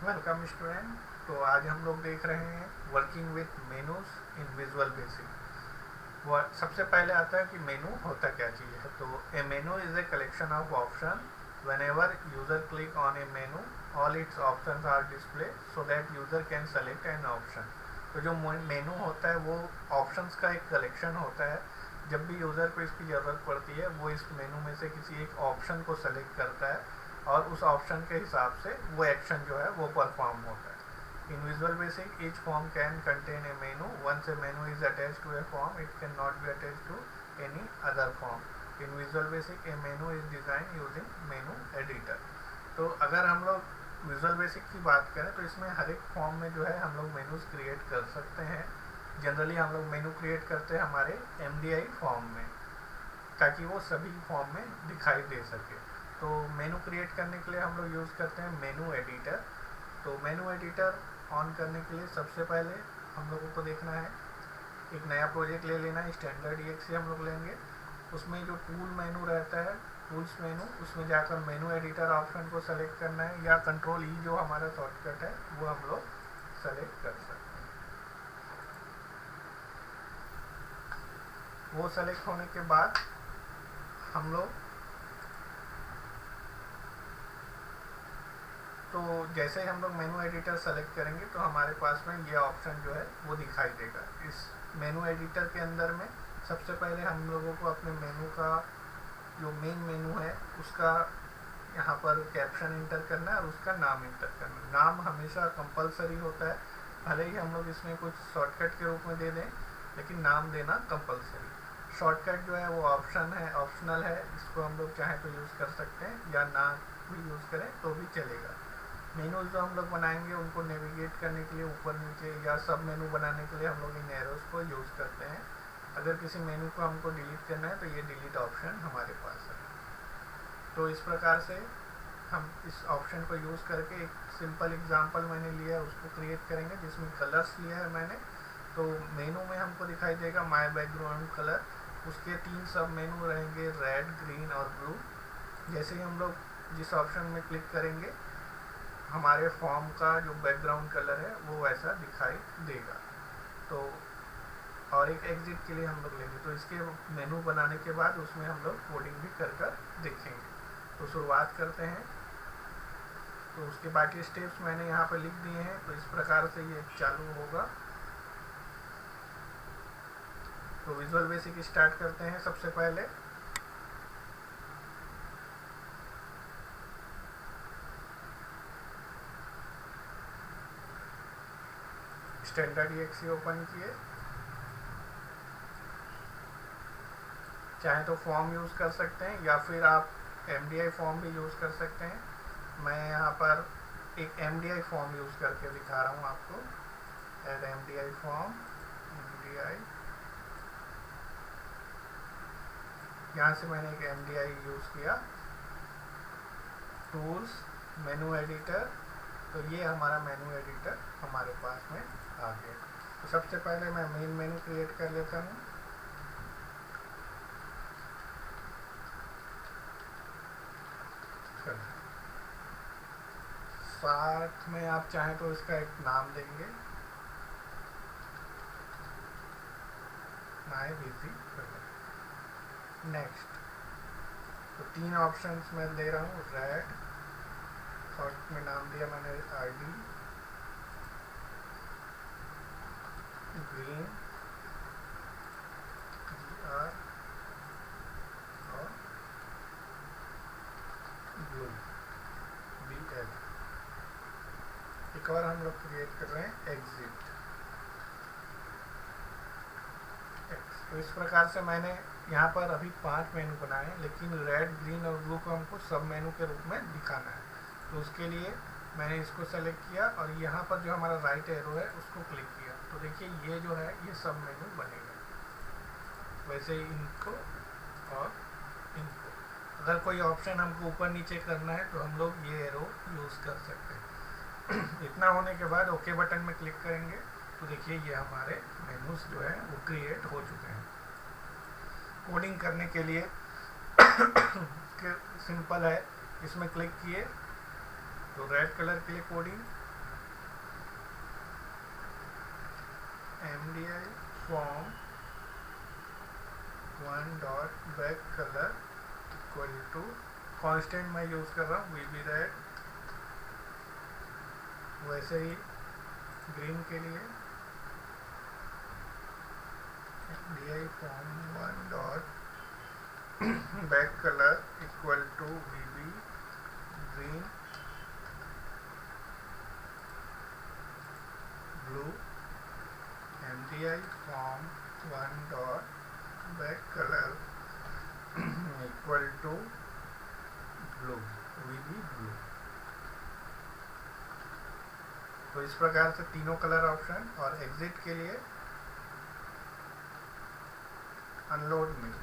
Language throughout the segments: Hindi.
Welcome student. तो आज हम लोग देख रहे हैं working with menus in Visual basic. सबसे पहले आता है कि मेनू होता क्या चीज़ है। तो a menu is a collection of option. whenever user click on a menu all its options are displayed so that user can select an option। तो जो मेनू होता है वो ऑप्शंस का एक कलेक्शन होता है। जब भी यूज़र को इसकी ज़रूरत पड़ती है वो इस मेनू में से किसी एक ऑप्शन को सेलेक्ट करता है और उस ऑप्शन के हिसाब से वो एक्शन जो है वो परफॉर्म होता है। In Visual Basic each form can contain a menu. Once a menu is attached to a form it can not be attached to any other form. In Visual Basic a menu is design using menu editor. तो अगर हम लोग विजुअल बेसिक की बात करें तो इसमें हर एक फॉर्म में जो है हम लोग मेनूज क्रिएट कर सकते हैं। जनरली हम लोग मेनू क्रिएट करते हैं हमारे MDI फॉर्म में ताकि वो सभी फॉर्म में दिखाई दे सके। तो मेनू क्रिएट करने के लिए हम लोग यूज़ करते हैं मेनू एडिटर। तो मेनू एडिटर ऑन करने के लिए सबसे पहले हम लोगों को देखना है, एक नया प्रोजेक्ट ले लेना है। स्टैंडर्ड EXE हम लोग लेंगे। उसमें जो टूल मेनू रहता है, टूल्स मेनू, उसमें जाकर मेनू एडिटर ऑप्शन को सेलेक्ट करना है या कंट्रोल E जो हमारा शॉर्टकट है वो हम लोग सेलेक्ट कर सकते हैं। वो सेलेक्ट होने के बाद हम लोग तो जैसे ही हम लोग मेनू एडिटर सेलेक्ट करेंगे तो हमारे पास में ये ऑप्शन जो है वो दिखाई देगा। इस मेनू एडिटर के अंदर में सबसे पहले हम लोगों को अपने मेनू का जो मेन मेनू है उसका यहाँ पर कैप्शन इंटर करना है और उसका नाम इंटर करना है। नाम हमेशा कंपलसरी होता है, भले ही हम लोग इसमें कुछ शॉर्टकट के रूप में दे दें लेकिन नाम देना कंपलसरी। शॉर्टकट जो है वो ऑप्शनल है, इसको हम लोग चाहे तो यूज़ कर सकते हैं या ना भी यूज़ करें तो भी चलेगा। मेनूज जो हम लोग बनाएंगे उनको नेविगेट करने के लिए ऊपर नीचे या सब मेनू बनाने के लिए हम लोग इन एरोज को यूज़ करते हैं। अगर किसी मेनू को हमको डिलीट करना है तो ये डिलीट ऑप्शन हमारे पास है। तो इस प्रकार से हम इस ऑप्शन को यूज़ करके एक सिंपल एग्जांपल मैंने लिया उसको क्रिएट करेंगे जिसमें कलर्स लिया है मैंने। तो मेनू में हमको दिखाई देगा माय बैकग्राउंड कलर। उसके 3 सब मेनू रहेंगे, रेड, ग्रीन और ब्लू। जैसे ही हम लोग जिस ऑप्शन में क्लिक करेंगे हमारे फॉर्म का जो बैकग्राउंड कलर है वो वैसा दिखाई देगा। तो और एक एग्जिट के लिए हम लोग लेंगे तो इसके मेनू बनाने के बाद उसमें हम लोग कोडिंग भी कर देखेंगे। तो शुरुआत करते हैं। तो उसके बाकी स्टेप्स मैंने यहाँ पर लिख दिए हैं। तो इस प्रकार से ये चालू होगा। तो विजुअल बेसिक स्टार्ट करते हैं। सबसे पहले स्टैंडर्ड EXE ओपन किए। चाहे तो फॉर्म यूज़ कर सकते हैं या फिर आप MDI फॉर्म भी यूज़ कर सकते हैं। मैं यहाँ पर एक MDI फॉर्म यूज़ करके दिखा रहा हूँ आपको। ऐड MDI फॉर्म, MDI, यहाँ से मैंने एक MDI यूज़ किया। टूल्स, मेनू एडिटर। तो ये हमारा मेनू एडिटर हमारे पास में आ गया। तो सबसे पहले मैं मेन मेनू क्रिएट कर लेता हूँ। साथ में आप चाहें तो इसका एक नाम देंगे, माय बिजी कलर। नेक्स्ट। तो 3 ऑप्शंस मैं ले रहा हूँ। रेड, शॉर्ट में नाम दिया मैंने RD, ग्रीन, GR और ब्लू, BL। एक और हम लोग क्रिएट कर रहे हैं एग्जिट। तो इस प्रकार से मैंने यहाँ पर अभी 5 मेनू बनाए हैं लेकिन रेड, ग्रीन और ब्लू को हमको सब मेनू के रूप में दिखाना है। तो उसके लिए मैंने इसको सेलेक्ट किया और यहाँ पर जो हमारा राइट एरो है उसको क्लिक किया। तो देखिए ये जो है ये सब मेनू बनेगा। वैसे ही इनको और इनको। अगर कोई ऑप्शन हमको ऊपर नीचे करना है तो हम लोग ये एरो यूज़ कर सकते हैं। इतना होने के बाद ओके बटन में क्लिक करेंगे तो देखिए ये हमारे मेनूज जो है वो क्रिएट हो चुके हैं। कोडिंग करने के लिए सिंपल है। इसमें क्लिक किए तो रेड कलर के लिए coding, MDI form 1 dot back colour equal to constant मैं यूज़ कर रहा हूँ VB रेड, वैसे ही ग्रीन के लिए MDI form 1 dot back colour equal to VB green blue, MDI form 1 dot back colour equal to blue VB blue. तो इस प्रकार से तीनों कलर ऑप्शन और एग्जिट के लिए अनलोड में।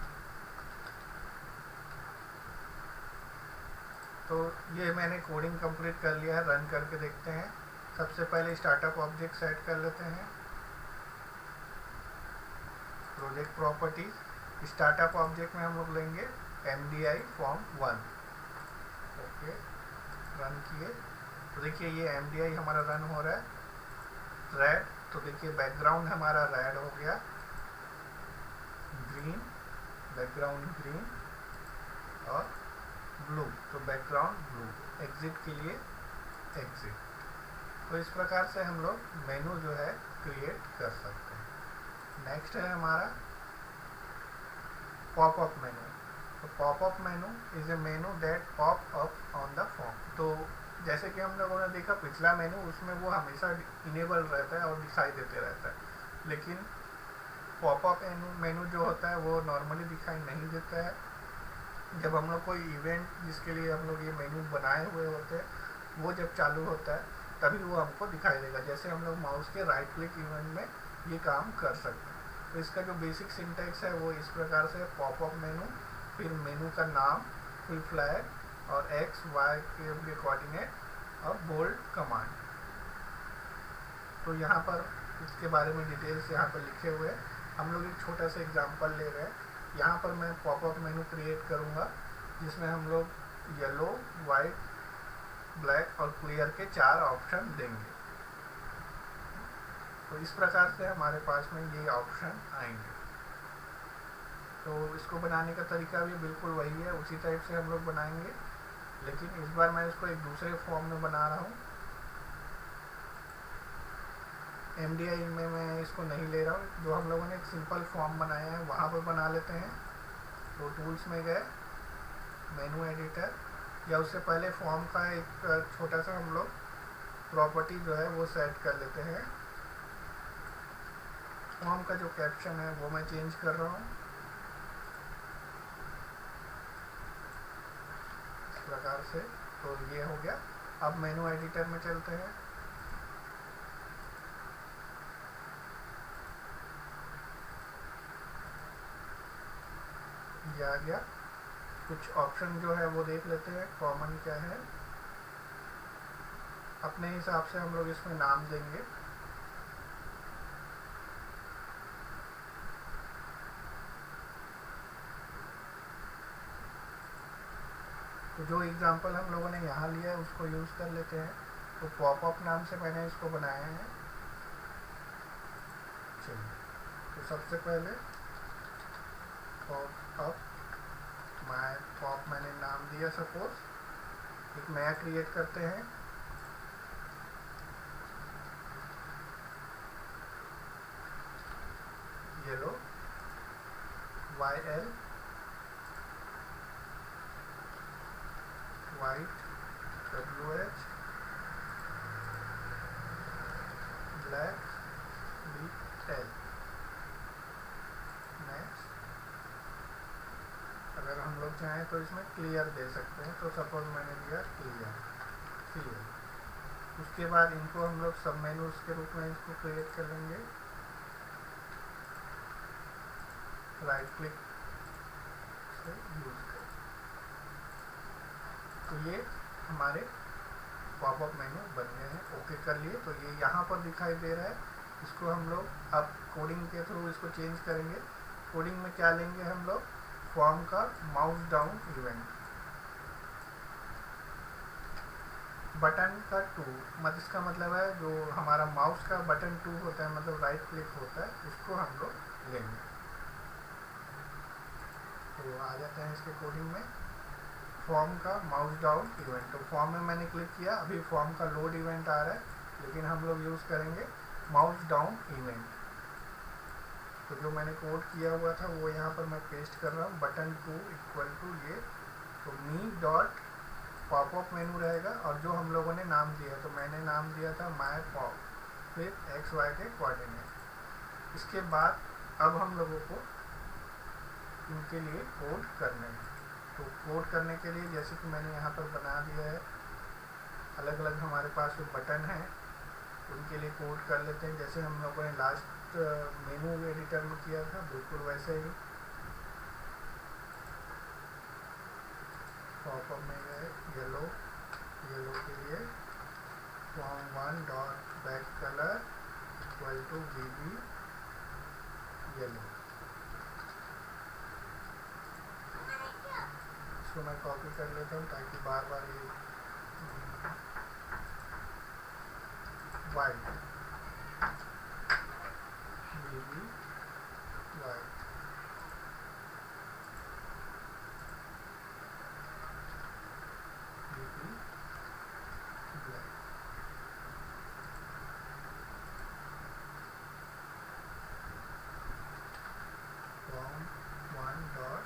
तो ये मैंने कोडिंग कंप्लीट कर लिया है, रन करके देखते हैं। सबसे पहले स्टार्टअप ऑब्जेक्ट सेट कर लेते हैं, प्रोजेक्ट प्रॉपर्टीज। स्टार्टअप ऑब्जेक्ट में हम लोग लेंगे MDI form 1। ओके, रन किए तो देखिए ये MDI हमारा रन हो रहा है रेड। तो देखिए बैकग्राउंड हमारा रेड हो गया, ग्रीन बैकग्राउंड ग्रीन और ब्लू तो बैकग्राउंड ब्लू। एग्जिट के लिए एग्जिट। तो इस प्रकार से हम लोग मेनू जो है क्रिएट कर सकते हैं। नेक्स्ट है हमारा पॉपअप मेनू। तो popup menu is A menu that pop up on the form. तो जैसे कि हम लोगों ने देखा पिछला मेनू, उसमें वो हमेशा इनेबल रहता है और दिखाई देते रहता है, लेकिन पॉपअप मेनू जो होता है वो नॉर्मली दिखाई नहीं देता है। जब हम लोग कोई इवेंट जिसके लिए हम लोग ये मेनू बनाए हुए होते हैं वो जब चालू होता है तभी वो हमको दिखाई देगा। जैसे हम लोग माउस के राइट क्लिक इवेंट में ये काम कर सकते हैं। तो इसका जो बेसिक सिंटैक्स है वो इस प्रकार से पॉपअप मेनू, फिर मेनू का नाम, फिर फ्लैग और एक्स वाई के कोऑर्डिनेट और बोल्ड कमांड। तो यहाँ पर इसके बारे में डिटेल्स यहाँ पर लिखे हुए हैं। हम लोग एक छोटा सा एग्जांपल ले रहे हैं। यहाँ पर मैं पॉपअप मेनू क्रिएट करूँगा जिसमें हम लोग येलो, वाइट, ब्लैक और क्लियर के 4 ऑप्शन देंगे। तो इस प्रकार से हमारे पास में ये ऑप्शन आएंगे। तो इसको बनाने का तरीका भी बिल्कुल वही है, उसी टाइप से हम लोग बनाएंगे, लेकिन इस बार मैं इसको एक दूसरे फॉर्म में बना रहा हूँ। MDI में मैं इसको नहीं ले रहा हूँ। जो हम लोगों ने एक सिंपल फॉर्म बनाया है वहाँ पर बना लेते हैं। तो टूल्स में गए, मेनू एडिटर, या उससे पहले फॉर्म का एक छोटा सा हम लोग प्रॉपर्टी जो है वो सेट कर लेते हैं। फॉर्म का जो कैप्शन है वो मैं चेंज कर रहा हूँ इस प्रकार से। तो ये हो गया। अब मेनू एडिटर में चलते हैं। ये आ गया। कुछ ऑप्शन जो है वो देख लेते हैं, कॉमन क्या है। अपने हिसाब से हम लोग इसमें नाम देंगे। तो जो एग्जांपल हम लोगों ने यहाँ लिया है उसको यूज़ कर लेते हैं। तो पॉपअप नाम से मैंने इसको बनाया है। चलिए, तो सबसे पहले पॉपअप, मैं पॉप मैंने नाम दिया सपोज। एक नया क्रिएट करते हैं। Yellow, YL, white, WH, black, BL। Next, अगर हम लोग चाहें तो इसमें क्लियर दे सकते हैं। तो सपोज मैंने दिया क्लियर। उसके बाद इनको हम लोग सब मेनूज के रूप में इसको क्रिएट कर लेंगे। राइट क्लिक से यूज कर। तो ये हमारे पॉपअप मेनू बन गए हैं। ओके कर लिए। तो ये यहाँ पर दिखाई दे रहा है। इसको हम लोग अब कोडिंग के थ्रू इसको चेंज करेंगे। कोडिंग में क्या लेंगे हम लोग, फॉर्म का माउस डाउन इवेंट। बटन का टू मतलब इसका मतलब है जो हमारा माउस का बटन टू होता है, मतलब राइट क्लिक होता है, उसको हम लोग लेंगे। तो आ जाते हैं इसके कोडिंग में। फॉर्म का माउस डाउन इवेंट, तो फॉर्म में मैंने क्लिक किया, अभी फॉर्म का लोड इवेंट आ रहा है, लेकिन हम लोग यूज़ करेंगे माउस डाउन इवेंट। तो जो मैंने कोड किया हुआ था वो यहाँ पर मैं पेस्ट कर रहा हूँ, बटन टू इक्वल टू ये, तो मी डॉट पॉपअप मेनू रहेगा, और जो हम लोगों ने नाम दिया, तो मैंने नाम दिया था माई पॉप, फिर एक्स वाई के कोऑर्डिनेट। इसके बाद अब हम लोगों को इनके लिए कोड करने हैं। तो कोड करने के लिए जैसे कि मैंने यहाँ पर बना दिया है, अलग अलग हमारे पास जो बटन हैं उनके लिए कोड कर लेते हैं, जैसे हम लोगों ने लास्ट मेनू एडिटर में किया था, बिल्कुल वैसे ही। पॉपअप में गए, येलो के लिए form one dot back colour equal to BB yellow. इसको मैं कॉपी कर लेता हूँ ताकि बार बार ये white BB white, BB black. Form one dot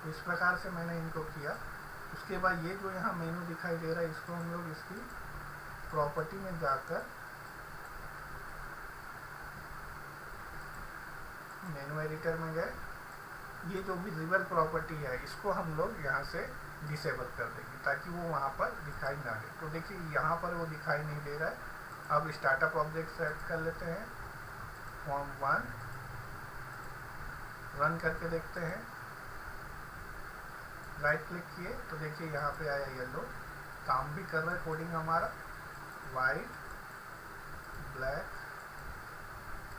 इस प्रकार से मैंने इनको किया। उसके बाद ये जो यहाँ मेनू दिखाई दे रहा है, इसको हम लोग इसकी प्रॉपर्टी में जाकर मेनू एडिटर में गए, ये जो विजिबल प्रॉपर्टी है इसको हम लोग यहाँ से डिसेबल कर देंगे ताकि वो वहाँ पर दिखाई ना दे। तो देखिए यहाँ पर वो दिखाई नहीं दे रहा है। अब स्टार्टअप ऑब्जेक्ट सेलेक्ट कर लेते हैं, फॉर्म वन रन करके देखते हैं। राइट क्लिक किए तो देखिए यहाँ पे आया येलो, काम भी कर रहा है कोडिंग हमारा। वाइट ब्लैक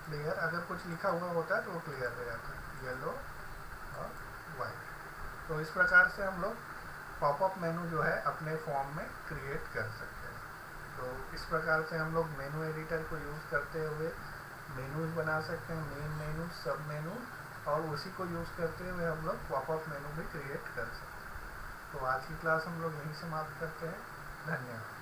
क्लियर, अगर कुछ लिखा हुआ होता है तो वो क्लियर हो जाता है, येलो और वाइट। तो इस प्रकार से हम लोग पॉपअप मेनू जो है अपने फॉर्म में क्रिएट कर सकते हैं। तो इस प्रकार से हम लोग मेनू एडिटर को यूज़ करते हुए मेनूज बना सकते हैं, मेन मेनू, सब मेनू, और उसी को यूज़ करते हुए हम लोग पॉपअप मेनू भी क्रिएट कर सकते हैं। तो आज की क्लास हम लोग यहीं समाप्त करते हैं। धन्यवाद।